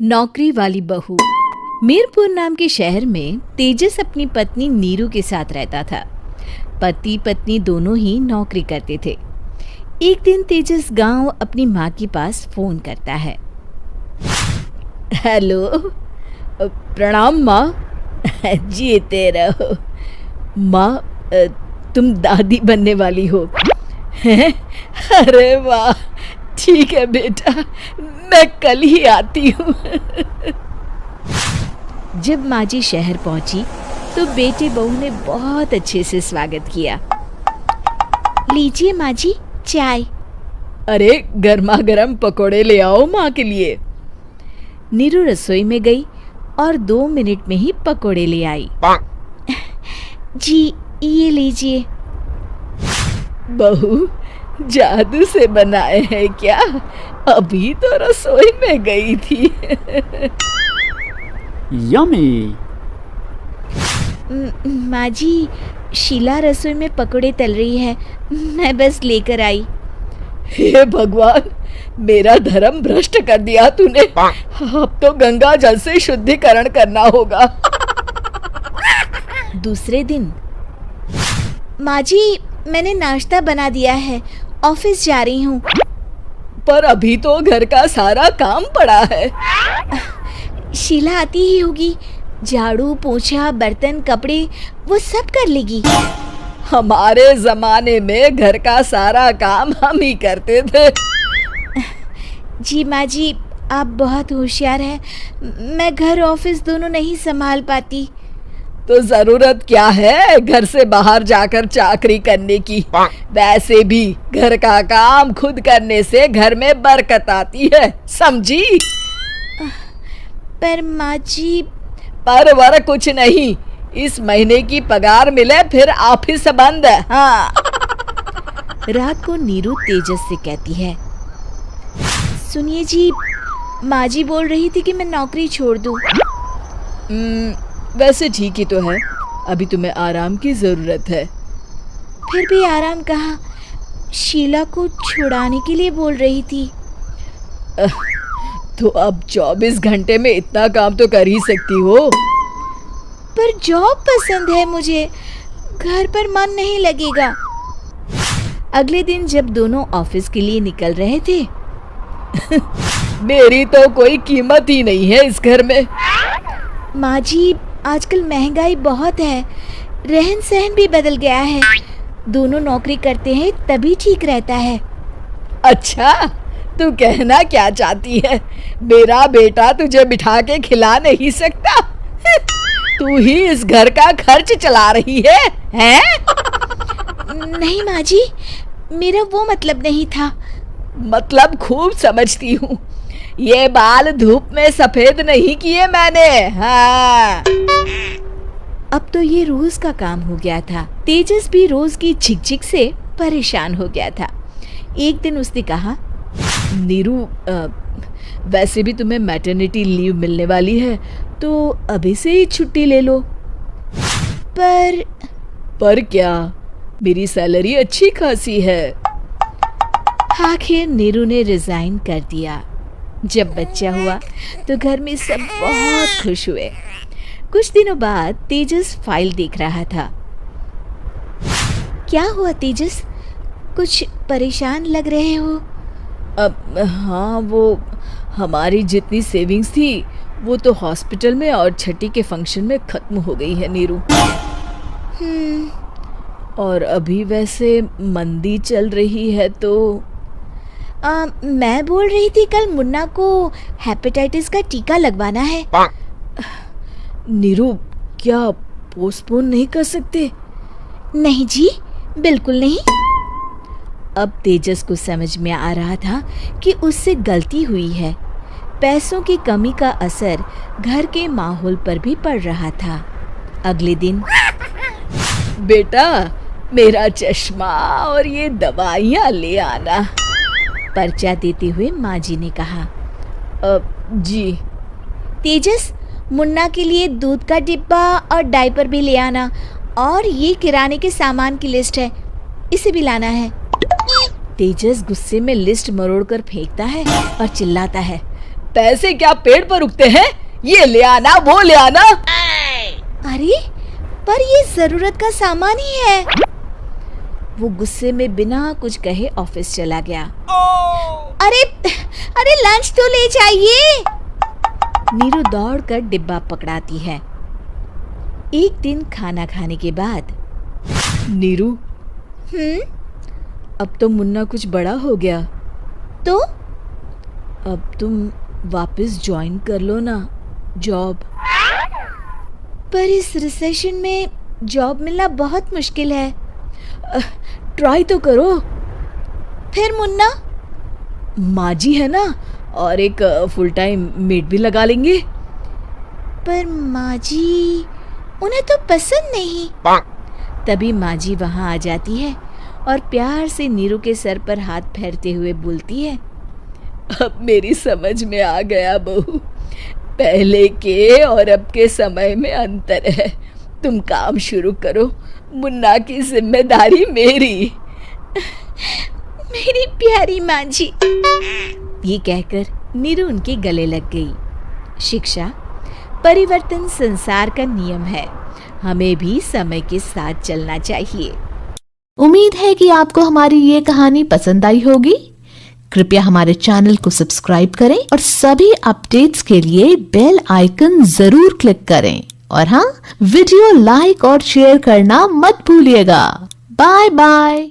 नौकरी वाली बहू। मीरपुर नाम के शहर में तेजस अपनी पत्नी नीरू के साथ रहता था। पति पत्नी दोनों ही नौकरी करते थे। एक दिन तेजस गांव अपनी माँ के पास फोन करता है। हेलो, प्रणाम माँ। जीते रहो माँ, तुम दादी बनने वाली हो। अरे वाह, ठीक है बेटा, मैं कल ही आती हूँ। जब माँ जी शहर पहुंची तो बेटे बहू ने बहुत अच्छे से स्वागत किया। लीजिए माँ जी चाय। अरे गर्मा गर्म पकोड़े ले आओ माँ के लिए। नीरू रसोई में गई और 2 मिनट में ही पकोड़े ले आई। जी ये लीजिए। बहू जादू से बनाए हैं क्या? अभी तो रसोई में गई थी। यम्मी। माँ जी, शीला रसोई में पकोड़े तल रही है, मैं बस लेकर आई। हे भगवान, मेरा धर्म भ्रष्ट कर दिया तूने। अब तो गंगा जल से शुद्धिकरण करना होगा। दूसरे दिन, माँ जी मैंने नाश्ता बना दिया है, ऑफिस जा रही हूँ। पर अभी तो घर का सारा काम पड़ा है। शीला आती ही होगी, झाड़ू पोछा बर्तन कपड़े वो सब कर लेगी। हमारे जमाने में घर का सारा काम हम ही करते थे। जी माँ जी, आप बहुत होशियार हैं, मैं घर ऑफिस दोनों नहीं संभाल पाती। तो जरूरत क्या है घर से बाहर जाकर चाकरी करने की? वैसे भी घर का काम खुद करने से घर में बरकत आती है, समझी? पर माँ जी। पर वर कुछ नहीं, इस महीने की पगार मिले फिर ऑफिस बंद। हाँ। रात को नीरू तेजस से कहती है, सुनिए जी, माँ जी बोल रही थी कि मैं नौकरी छोड़ दूँ। वैसे ठीक ही तो है, अभी तुम्हें आराम की जरूरत है। फिर भी आराम कहाँ, शीला को छुड़ाने के लिए बोल रही थी। तो अब 24 घंटे में इतना काम तो कर ही सकती हो। पर जॉब पसंद है मुझे, घर पर मन नहीं लगेगा। अगले दिन जब दोनों ऑफिस के लिए निकल रहे थे, मेरी तो कोई कीमत ही नहीं है इस घर में। माँ जी, आजकल महंगाई बहुत है, रहन सहन भी बदल गया है, दोनों नौकरी करते हैं तभी ठीक रहता है। अच्छा, तू कहना क्या चाहती है? मेरा बेटा तुझे बिठा के खिला नहीं सकता? तू ही इस घर का खर्च चला रही है, हैं? नहीं माँ जी, मेरा वो मतलब नहीं था। मतलब खूब समझती हूँ, ये बाल धूप में सफेद नहीं किए मैंने। हाँ। अब तो ये रोज का काम हो गया था। तेजस भी रोज की झिकझिक से परेशान हो गया था। एक दिन उसने कहा, नीरू, वैसे भी तुम्हें मैटरनिटी लीव मिलने वाली है, तो अभी से ही छुट्टी ले लो। पर क्या, मेरी सैलरी अच्छी खासी है। आखिर नीरू ने रिजाइन कर दिया। जब बच्चा हुआ तो घर में सब बहुत खुश हुए। कुछ दिनों बाद तेजस फाइल देख रहा था। क्या हुआ तेजस, कुछ परेशान लग रहे हो? अब हाँ, वो हमारी जितनी सेविंग्स थी वो तो हॉस्पिटल में और छठी के फंक्शन में खत्म हो गई है नीरू। और अभी वैसे मंदी चल रही है तो मैं बोल रही थी कल मुन्ना को हेपेटाइटिस का टीका लगवाना है। नीरू, क्या पोस्टपोन नहीं कर सकते? नहीं जी, बिल्कुल नहीं। अब तेजस को समझ में आ रहा था कि उससे गलती हुई है। पैसों की कमी का असर घर के माहौल पर भी पड़ रहा था। अगले दिन, बेटा मेरा चश्मा और ये दवाइयाँ ले आना, पर्चा देते हुए माँ जी ने कहा। जी। तेजस, मुन्ना के लिए दूध का डिब्बा और डायपर भी ले आना, और ये किराने के सामान की लिस्ट है, इसे भी लाना है। तेजस गुस्से में लिस्ट मरोड़ कर फेंकता है और चिल्लाता है, पैसे क्या पेड़ पर उगते हैं? ये ले आना, वो ले आना। अरे पर ये जरूरत का सामान ही है। वो गुस्से में बिना कुछ कहे ऑफिस चला गया। अरे अरे लंच तो ले जाइए। नीरू दौड़कर डिब्बा पकड़ाती है। एक दिन खाना खाने के बाद, नीरू, अब तो मुन्ना कुछ बड़ा हो गया, तो अब तुम वापस ज्वाइन कर लो ना जॉब। पर इस रिसेशन में जॉब मिलना बहुत मुश्किल है। ट्राई तो करो। फिर मुन्ना? माँ जी है ना, और एक फुल टाइम मेड भी लगा लेंगे। पर माँ जी, उन्हें तो पसंद नहीं। तभी माँ जी वहाँ आ जाती है और प्यार से नीरू के सर पर हाथ फेरते हुए बोलती है, अब मेरी समझ में आ गया बहू, पहले के और अब के समय में अंतर है। तुम काम शुरू करो, मुन्ना की जिम्मेदारी मेरी। मेरी प्यारी माँ जी। ये कहकर नीरू उनके गले लग गई। शिक्षा, परिवर्तन संसार का नियम है, हमें भी समय के साथ चलना चाहिए। उम्मीद है कि आपको हमारी ये कहानी पसंद आई होगी। कृपया हमारे चैनल को सब्सक्राइब करें और सभी अपडेट्स के लिए बेल आइकन जरूर क्लिक करें। और हाँ, वीडियो लाइक और शेयर करना मत भूलिएगा। Bye bye.